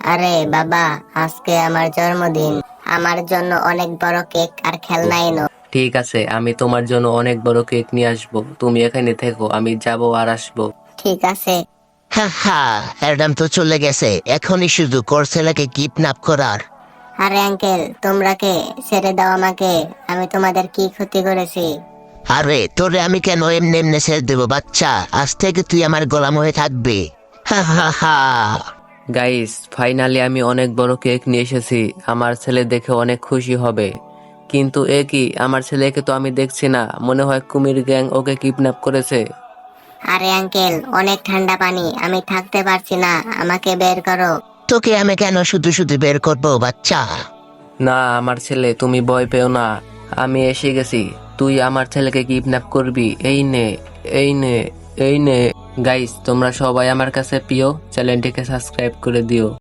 আরে বাবা, আজকে আমার জন্মদিন, আমার জন্য অনেক বড় কেক আর খেলনা এনো। ঠিক আছে, আমি তোমার জন্য অনেক বড় কেক নিয়ে আসবো, তুমি এখানে থেকো, আমি যাবো আর আসবো। ঠিক আছে। হা হা, অ্যাডাম তো চলে গেছে, এখনই শুধু কোর্সেলাকে কিডন্যাপ করার। আরে আঙ্কেল, তোমরা কে? ছেড়ে দাও আমাকে। আমি তোমাদের কি ক্ষতি করেছি? আরে তোরে আমি কেন এমনি এমনি ছেড়ে দেবো বাচ্চা, আজ থেকে তুই আমার গোলাম হয়ে থাকবি। হা হা হা। গাইস, ফাইনালি আমি অনেক বড় কেক নিয়ে এসেছি, আমার ছেলে দেখে অনেক খুশি হবে। কিন্তু এ কি, আমার ছেলেকে তো আমি দেখছি না, মনে হয় কুমির গ্যাং ওকে কিডন্যাপ করেছে। আরে আঙ্কেল, অনেক ঠান্ডা পানি, আমি থাকতে পারছি না, আমাকে বের করো। তোকে আমি কেন শুধু শুধু বের করবো বাচ্চা? না আমার ছেলে, তুমি ভয় পেও না, আমি এসে গেছি। তুই আমার ছেলেকে কিডন্যাপ করবি, এই নে, এই নে, এই নে। গাইস, তোমরা সবাই আমার কাছে প্রিয়, চ্যানেলটিকে সাবস্ক্রাইব করে দিও।